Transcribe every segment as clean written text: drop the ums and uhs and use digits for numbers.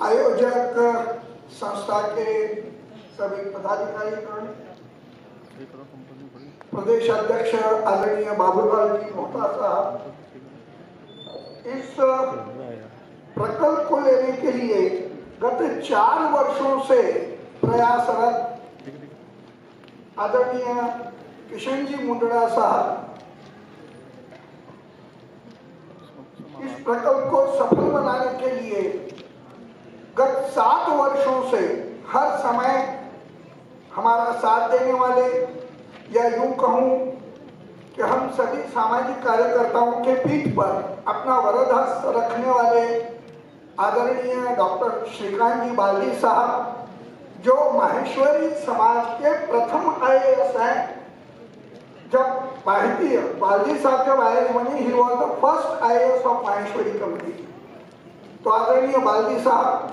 आयोजक संस्था के सभी पदाधिकारीगण, प्रदेश अध्यक्ष आदरणीय बाबूलाल जी मोहता साहब, इस प्रकल्प को लेने के लिए गत 4 वर्षों से प्रयासरत आदरणीय किशन जी मुंडरा साहब इस प्रकल्प को सफल बनाने के लिए गत 7 वर्षों से हर समय हमारा साथ देने वाले, या यूं कहूं कि हम सभी सामाजिक कार्यकर्ताओं के पीठ पर अपना वरद हस्त रखने वाले आदरणीय डॉक्टर श्रीकांत जी बाल्दी साहब, जो माहेश्वरी समाज के प्रथम IAS हैं। जब बाल्दी साहब जब IAS बने, he was the first IAS of Maheshwari committee. तो आदरणीय बाल्दी साहब,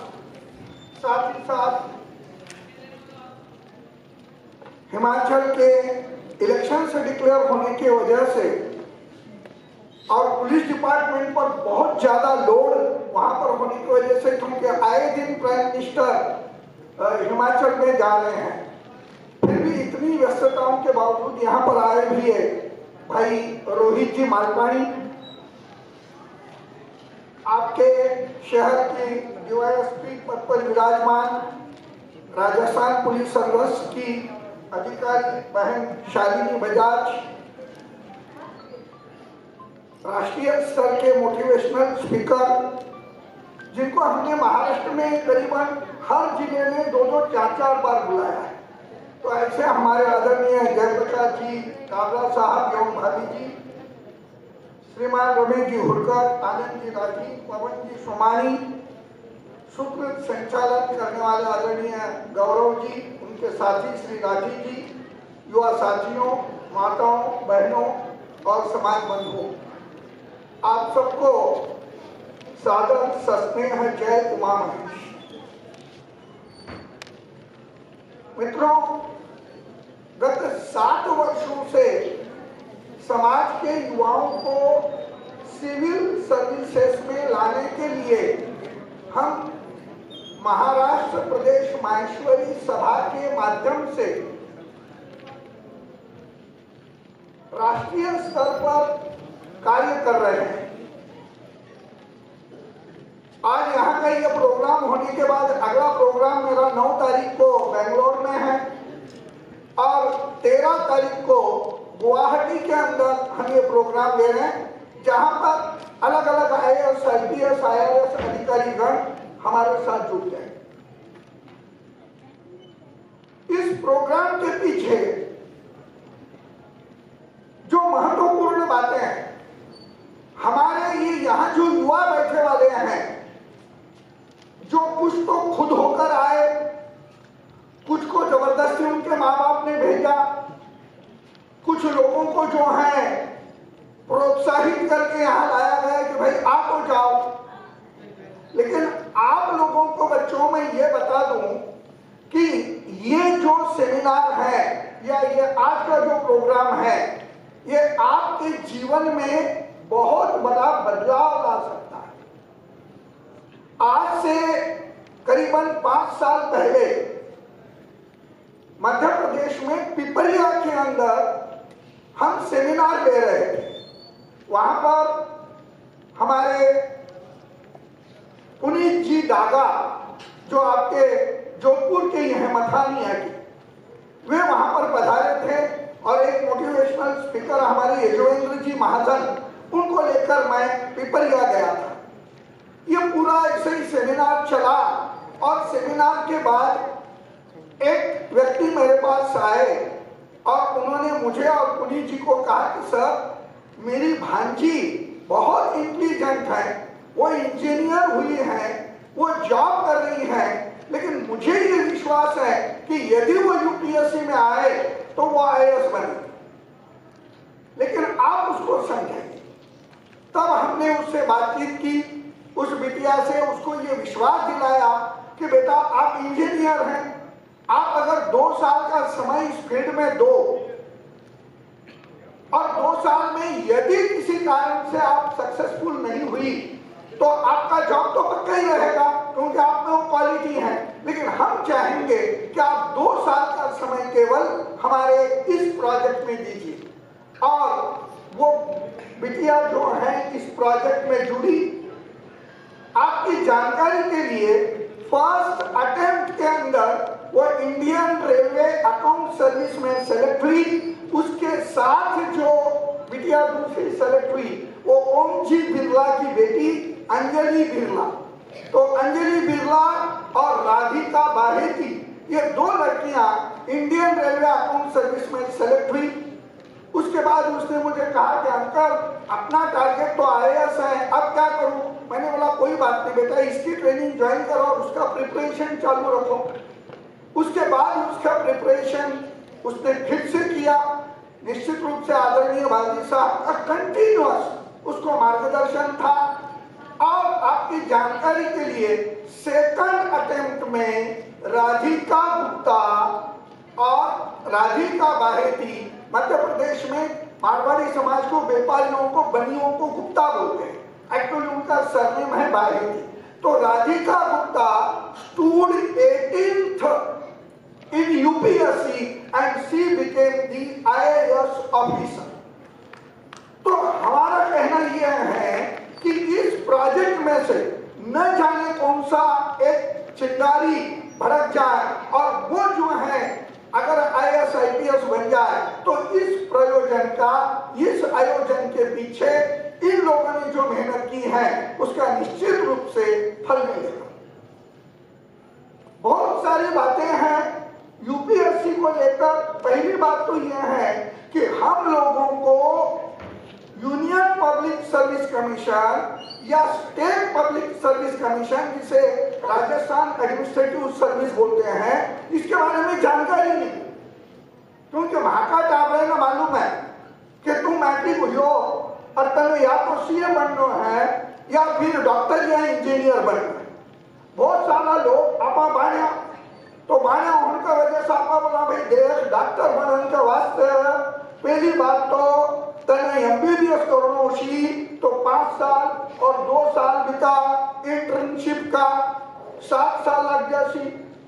साथ ही साथ हिमाचल के इलेक्शन से डिक्लेयर होने की वजह से और पुलिस डिपार्टमेंट पर बहुत ज्यादा लोड वहां पर होने की वजह से, क्योंकि आए दिन प्राइम मिनिस्टर हिमाचल में जा रहे हैं, फिर भी इतनी व्यस्तताओं के बावजूद यहाँ पर आए भी है भाई रोहित जी मालपानी, आपके शहर की DYSP पद पर विराजमान राजस्थान पुलिस सर्विस की अधिकारी बहन शालिनी बजाज, राष्ट्रीय स्तर के मोटिवेशनल स्पीकर, जिनको हमने महाराष्ट्र में करीबन हर जिले में 2-2, 4-4 बार बुलाया है। तो ऐसे हमारे आदरणीय जयप्रकाश जी काबरा साहब एवं भाभी जी, श्रीमान रमेश जी हुड़कर, आनंद जी राठी, पवन जी सोमानी, सूत्र संचालन करने वाले आदरणीय गौरव जी, उनके साथी श्री राठी जी, युवा साथियों, माताओं, बहनों और समाज बंधुओं, आप सबको सादर सस्नेह जय उमा महेश। मित्रों, गत 7 वर्षों से समाज के युवाओं को सिविल सर्विसेज में लाने के लिए हम महाराष्ट्र प्रदेश माहेश्वरी सभा के माध्यम से राष्ट्रीय स्तर पर कार्य कर रहे हैं। आज यहाँ का यह प्रोग्राम होने के बाद अगला प्रोग्राम मेरा 9 तारीख को बेंगलोर में है और 13 तारीख को गुवाहाटी के अंदर हम ये प्रोग्राम ले रहे हैं, जहां पर अलग अलग IAS, IPS, IRS अधिकारीगण हमारे साथ जुड़ गए। इस प्रोग्राम के पीछे जो महत्वपूर्ण बातें हैं, हमारे ये यहाँ जो युवा बैठे वाले हैं, जो कुछ तो खुद होकर आए, कुछ को जबरदस्ती उनके माँ बाप ने भेजा, कुछ लोगों को जो है प्रोत्साहित करके यहाँ लाया गया कि भाई आ तो जाओ। लेकिन आप लोगों को बच्चों में ये बता दूं कि ये जो सेमिनार है या ये आज का जो प्रोग्राम है, ये आपके जीवन में बहुत बड़ा बदलाव ला सकता है। आज से करीबन 5 साल पहले मध्य प्रदेश में पिपरिया के अंदर हम सेमिनार ले रहे थे। वहां पर हमारे पुनीत जी डागा, जो आपके जोधपुर के हैं मथानी है, वे वहां पर पधारे थे और एक मोटिवेशनल स्पीकर हमारे यजुवेंद्र जी महाजन, उनको लेकर मैं पिपरिया गया था। ये पूरा ऐसे ही सेमिनार चला और सेमिनार के बाद एक व्यक्ति मेरे पास आए और उन्होंने मुझे और पुनीत जी को कहा कि सर, मेरी भांजी बहुत इंटेलिजेंट है, वो इंजीनियर हुई है, वो जॉब कर रही है, लेकिन मुझे ये विश्वास है कि यदि वो UPSC में आए तो वो IAS बने, लेकिन आप उसको समझेंगे। तब हमने उससे बातचीत की, उस बिटिया से उसको ये विश्वास दिलाया कि बेटा आप इंजीनियर हैं, आप अगर 2 साल का समय इस फील्ड में दो और 2 साल में यदि किसी कारण से आप सक्सेसफुल नहीं हुई तो आपका जॉब तो पक्का ही रहेगा, क्योंकि आप में वो जानकारी के लिए फर्स्ट अटेम्प्ट के अंदर वो इंडियन रेलवे अकाउंट सर्विस में सेलेक्ट हुई। उसके साथ जो बिटिया दूसरी सेलेक्ट हुई वो ओम जी बिरला की बेटी अंजलि बिरला। तो अंजलि बिरला और राधिका बाहेती ये दो लड़कियां इंडियन रेलवे अकाउंट सर्विस में सेलेक्ट हुई। उसके बाद उसने मुझे कहा कि अंकल अपना टारगेट तो आईएएस है, अब क्या करूं? मैंने बोला कोई बात नहीं बेटा, इसकी ट्रेनिंग ज्वाइन करो और उसका प्रिपरेशन चालू रखो। उसके बाद उसका प्रिपरेशन उसने फिर से किया। निश्चित रूप से आदरणीय वाजी साहब का कंटिन्यूअस उसको मार्गदर्शन था। और आपकी जानकारी के लिए सेकंड अटेम्प्ट में राधिका गुप्ता और राधिका बाहेती, मध्य प्रदेश में मारवाड़ी समाज को, व्यापारियों को, बनियों को गुप्ता बोलते हैं, एक्चुअली उनका सरनेम है बाहेती। तो Radhika Gupta stood 18th in UPSC and she became the IAS officer। तो हमारा कहना यह है कि इस प्रोजेक्ट में से न जाने कौन सा एक चिंगारी भड़क जाए और वो जो है अगर IAS IPS बन जाए तो इस प्रयोजन का, इस आयोजन के पीछे इन लोगों ने जो मेहनत की है उसका निश्चित रूप से फल मिलेगा। बहुत सारी बातें हैं यूपीएससी को लेकर। पहली बात तो यह है कि हम लोगों को यूनियन पब्लिक सर्विस कमीशन या स्टेट पब्लिक सर्विस कमीशन, जिसे राजस्थान एडमिनिस्ट्रेटिव सर्विस बोलते हैं, इसके बारे में जानकारी नहीं। क्योंकि वहां का टाबरे ना मालूम है कि तुम मैट्रिक हुई हो और तुम्हें या तो सीए बनना है या फिर डॉक्टर या इंजीनियर बनना है। बहुत सारा लोग आपा बाण्या तो बाण्या उनका वजह से आपा बोला भाई देश डॉक्टर बनने के वास्ते पहली बात तो तने एमबीबीएस करना उसी तो 5 साल और 2 साल बिता इंटर्नशिप का 7 साल लग जासी।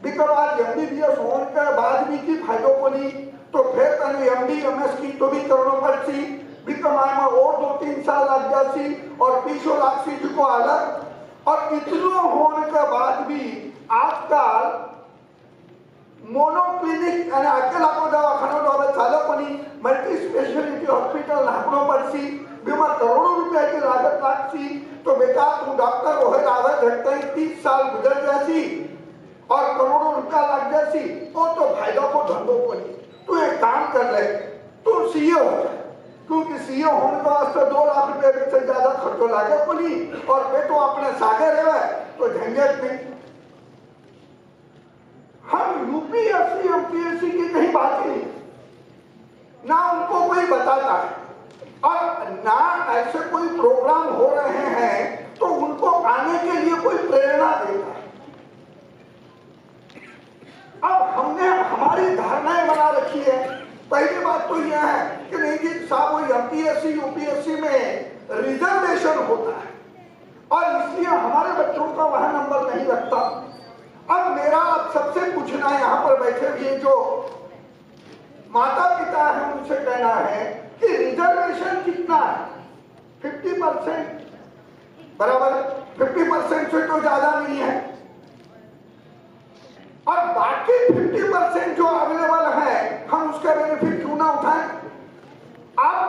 बिका बाद एमबीबीएस होने के बाद भी की फायदों को नहीं तो फिर तने एमडी एमएस की तो भी करना पड़ती। बिका में और 2-3 साल लग जासी और पीछो लागसी जी को अलग। और इतना होने के बाद भी आजकल मोनोक्लिनिक यानी अकेला को दवाखाना तो चालक बनी मल्टी स्पेशलिटी हॉस्पिटल नापनो पड़सी, बीमा करोड़ों रुपया की लागत लागसी। तो बेटा तू डॉक्टर हो लागत घटते 30 साल गुजर जासी और करोड़ों रुपया लग जासी, वो तो फायदा को धंधों को नहीं। तू एक काम कर ले, तू सीए हो जाए, क्योंकि सीए होने के वास्ते 2 लाख रुपए से ज्यादा खर्चो लागे को नहीं और बेटो अपने सागे रहे तो झंझट नहीं। हम यूपीएससी एमपीएससी की कहीं बात ही नहीं, ना उनको कोई बताता है और ना ऐसे कोई प्रोग्राम हो रहे हैं तो उनको आने के लिए कोई प्रेरणा देता है। अब हमने हमारी धारणाएं बना रखी है। पहली बात तो यह है कि नहीं जी साहब वो एमपीएससी यूपीएससी में रिजर्वेशन होता है और इसलिए हमारे बच्चों का वह नंबर नहीं लगता। अब मेरा आप सबसे पूछना है, यहाँ पर बैठे हुए जो माता पिता है उनसे कहना है कि रिजर्वेशन कितना है? 50% बराबर, 50% से तो ज्यादा नहीं है और बाकी 50% जो अवेलेबल है हम उसका बेनिफिट क्यों ना उठाएं? अब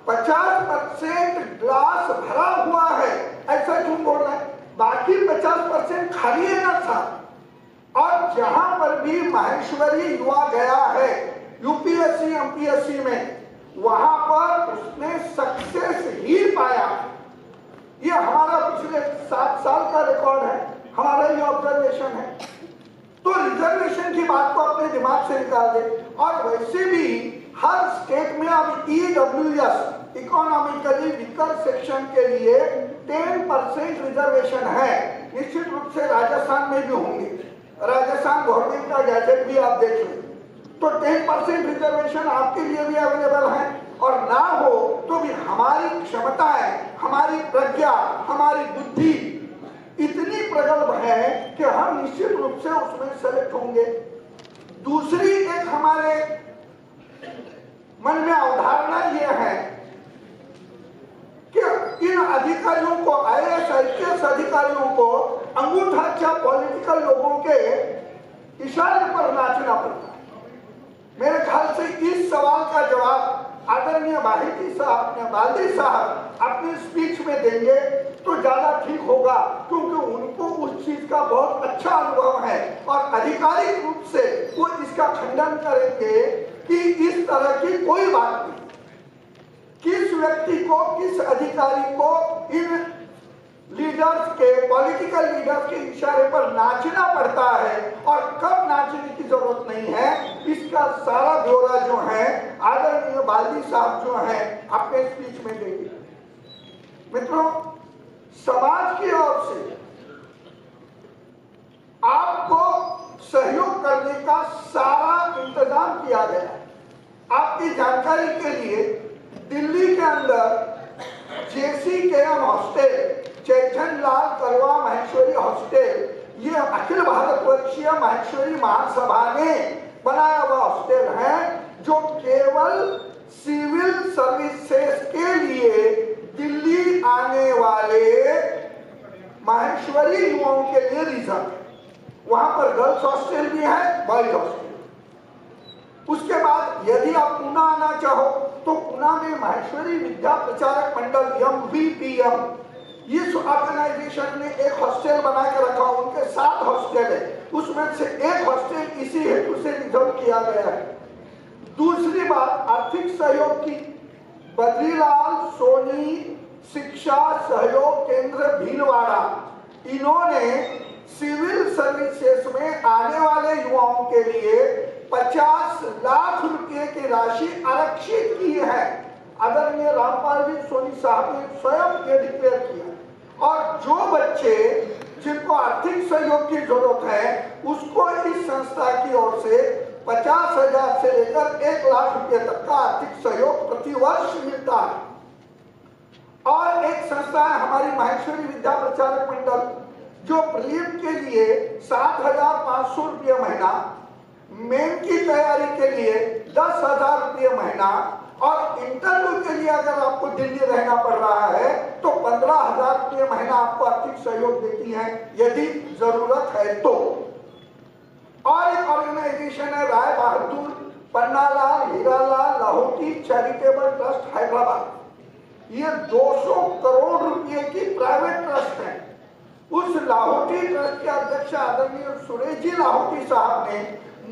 50% ग्लास भरा हुआ है ऐसा क्यों बोल रहे हैं? बाकी 50% खाली है ना साहब। और जहां पर भी माहेश्वरी युवा गया है यूपीएससी एमपीएससी में, वहां पर उसने सक्सेस ही पाया। ये हमारा पिछले 7 साल का रिकॉर्ड है, हमारा ये ऑब्जर्वेशन है। तो रिजर्वेशन की बात को अपने दिमाग से निकाल दे। और वैसे भी हर स्टेट में अब ईडब्ल्यूएस इकोनॉमिकली वीकर सेक्शन के लिए 10% रिजर्वेशन है। निश्चित रूप से राजस्थान में भी होंगे, राजस्थान गवर्नमेंट का गैजेट भी आप देख लें तो 10% रिजर्वेशन आपके लिए भी अवेलेबल है। और ना हो तो भी हमारी क्षमताएं, हमारी प्रज्ञा, हमारी बुद्धि इतनी प्रगल्भ है कि हम निश्चित रूप से उसमें सेलेक्ट होंगे। दूसरी एक हमारे मन में अवधारणा यह है कि इन अधिकारियों को, आईएएस आईपीएस अधिकारियों को अंगूठा छाप पॉलिटिकल लोगों के इशारे पर नाचना पड़ता है। मेरे ख्याल से इस सवाल का जवाब आदरणीय बाल्दी साहब अपनी स्पीच में देंगे तो ज्यादा ठीक होगा, क्योंकि उनको उस चीज का बहुत अच्छा अनुभव है और आधिकारिक रूप से वो इसका खंडन करेंगे कि इस तरह की कोई बात नहीं। किस व्यक्ति को, किस अधिकारी को इन लीडर्स के, पॉलिटिकल लीडर्स के इशारे पर नाचना पड़ता है और कब नाचने की जरूरत नहीं है, इसका सारा ब्यौरा जो है आदरणीय बाल्दी साहब जो है अपने स्पीच में देंगे। मित्रों, समाज की ओर से आपको सहयोग करने का सारा इंतजाम किया गया है। आपकी जानकारी के लिए दिल्ली के अंदर JCKM हॉस्टल, चैतन लाल करवा माहेश्वरी हॉस्टल, ये अखिल भारतवर्षीय माहेश्वरी महासभा ने बनाया हुआ हॉस्टल है, जो केवल सिविल सर्विसेज के लिए दिल्ली आने वाले माहेश्वरी युवाओं के लिए रिजर्व है। वहां पर गर्ल्स हॉस्टल भी है, बॉयज हॉस्टल। उसके बाद यदि आप पुणे आना चाहो तो पुणे में माहेश्वरी विद्या प्रचारक मंडल MVPM, इस ऑर्गेनाइजेशन ने एक हॉस्टल बना के रखा। उनके 7 हॉस्टल है, उसमें से एक हॉस्टल इसी हेतु से रिजर्व किया गया है। दूसरी बात, आर्थिक सहयोग की। बद्रीलाल सोनी शिक्षा सहयोग केंद्र भीलवाड़ा, इन्होंने सिविल सर्विसेज में आने वाले युवाओं के लिए 50 लाख रुपए की राशि आरक्षित की है। आदरणीय रामपाल जी सोनी साहब ने स्वयं ये डिक्लेयर किया। और जो बच्चे जिनको आर्थिक सहयोग की जरूरत है, उसको इस संस्था की ओर से 50,000 से लेकर 1 लाख रुपए तक का आर्थिक सहयोग प्रति वर्ष मिलता है। और एक संस्था है हमारी माहेश्वरी विद्या प्रचारक मंडल, जो प्रीलिम के लिए 7,500 रुपये महीना, मेन की तैयारी के लिए 10,000 रुपये महीना, और इंटरव्यू के लिए अगर आपको दिल्ली रहना पड़ रहा है तो 15,000 रुपये महीना आपको आर्थिक सहयोग देती है यदि जरूरत है तो। और एक ऑर्गेनाइजेशन है राय बहादुर पन्नालाल हीरालाल लाहौटी चैरिटेबल ट्रस्ट हैदराबाद, ये 200 करोड़ रुपए की प्राइवेट ट्रस्ट है। उस लाहौटी ट्रस्ट के अध्यक्ष आदरणीय सुरेश जी लाहौटी साहब ने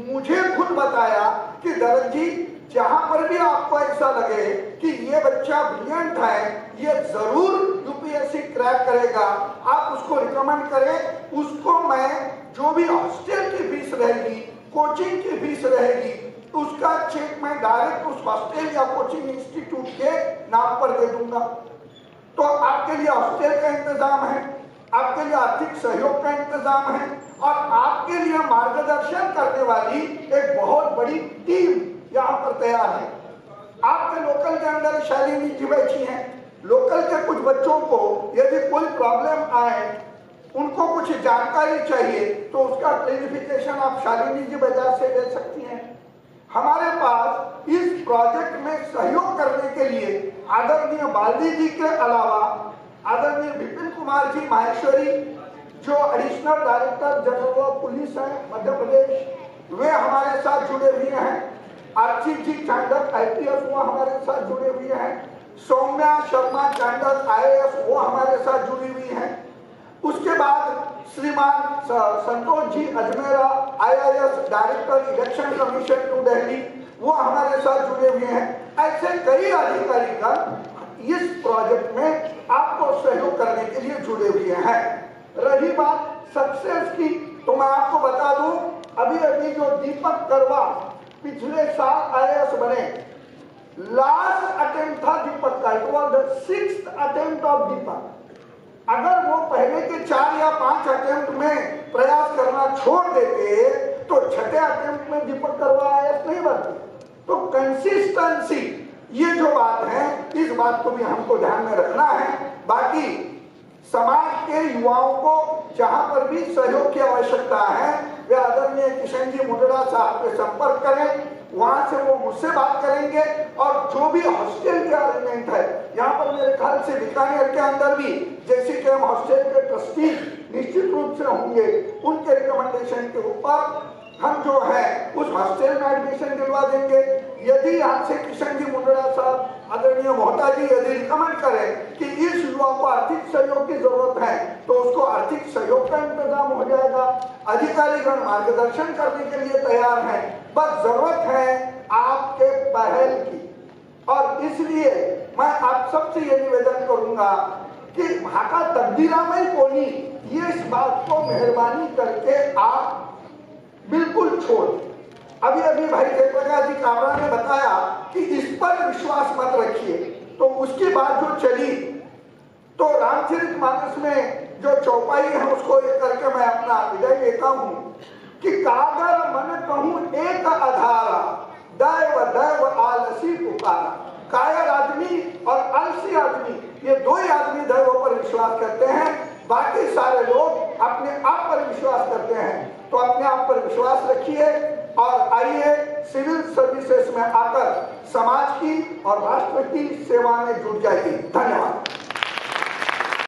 मुझे खुद बताया कि दरद जी, जहां पर भी आपको ऐसा लगे कि ये बच्चा ब्रिलियंट है, ये जरूर यूपीएससी क्रैक करेगा, आप उसको रिकमेंड करें। उसको मैं जो भी हॉस्टल की फीस रहेगी, कोचिंग की फीस रहेगी, उसका चेक मैं डायरेक्ट उस हॉस्टल या कोचिंग इंस्टीट्यूट के नाम पर दे दूंगा। तो आपके लिए हॉस्टल का इंतजाम है, आपके लिए आर्थिक सहयोग का इंतजाम है, और आपके लिए मार्गदर्शन करने वाली एक बहुत बड़ी टीम यहाँ पर तैयार है। आपके लोकल के अंदर शालिनी जी बैठी हैं। लोकल के कुछ बच्चों को यदि कोई प्रॉब्लम आए, उनको कुछ जानकारी चाहिए, तो उसका क्लेरिफिकेशन आप शालिनी जी बाजार से ले सकती हैं। हमारे पास इस प्रोजेक्ट में सहयोग करने के लिए आदरणीय बाल्दी जी के अलावा आदरणीय विपिन कुमार जी माहेश्वरी, जो additional director general of police है मध्य प्रदेश, वे हमारे साथ जुड़े हुए हैं। अर्चित जी चांडक IPS, वो हमारे साथ जुड़े हुए हैं। सौम्या शर्मा चांडक IAS, वो हमारे साथ जुड़ी हुई हैं। उसके बाद श्रीमान Santosh ji Ajmera IAS director election commission to Delhi, वो हमारे साथ जुड़े हुए हैं। ऐसे कई अधिकारीगण इस प्रोजेक्ट में आपको सहयोग करने के लिए जुड़े हुए हैं। रही बात सक्सेस की, तो मैं आपको बता दूं, अभी जो दीपक करवा पिछले साल IAS बने, लास्ट अटेम्प्ट था दीपक का, it was the 6th attempt of Deepak. अगर वो पहले के 4 या 5 अटेम्प्ट में प्रयास करना छोड़ देते तो 6ठे अटेम्प्ट में दीपक करवा IAS नहीं बनते। तो कंसिस्टेंसी, ये जो बात है, इस बात को भी हमको ध्यान में रखना है। बाकी समाज के युवाओं को जहां पर भी सहयोग की आवश्यकता है, वे आदरणीय किशन जी मुंडरा साहब के संपर्क करें, वहां से वो मुझसे बात करेंगे। और जो भी हॉस्टल के अरेंजमेंट है, यहाँ पर मेरे ख्याल से बीकानेर के अंदर भी JCKM हॉस्टल के ट्रस्टी निश्चित रूप से होंगे उनके रिकमेंडेशन के ऊपर हम जो है उस हॉस्टल में एडमिशन दिलवा देंगे। यदि हमसे किशन जी मुंडरा साहब आदरणीय मोहता जी यदि रिकमेंड करें कि इस युवा को आर्थिक सहयोग की जरूरत है तो उसको आर्थिक सहयोग का इंतजाम हो जाएगा। अधिकारीगण मार्गदर्शन करने के लिए तैयार हैं, बस जरूरत है आपके पहल की। और इसलिए मैं आप सबसे ये निवेदन करूंगा कि भाका तकदीरा में कोनी ये इस बात को मेहरबानी करके आप बिल्कुल छोड़। अभी अभी भाई जयप्रकाश जी काबरा ने बताया कि इस पर विश्वास मत रखिए, तो उसकी बात जो चली तो रामचरितमानस में जो चौपाई है उसको एक करके मैं अपना विदाई लेता हूं कि कागर मन कहूं एक आधारा दैव दैव आलसी पुकारा। कायर आदमी और आलसी आदमी ये दो ही आदमी दैव पर विश्वास करते हैं, बाकी सारे लोग अपने आप पर विश्वास करते हैं। तो अपने आप पर विश्वास रखिए और आइए सिविल सर्विसेज में आकर समाज की और राष्ट्र की सेवा में जुट जाइए। धन्यवाद।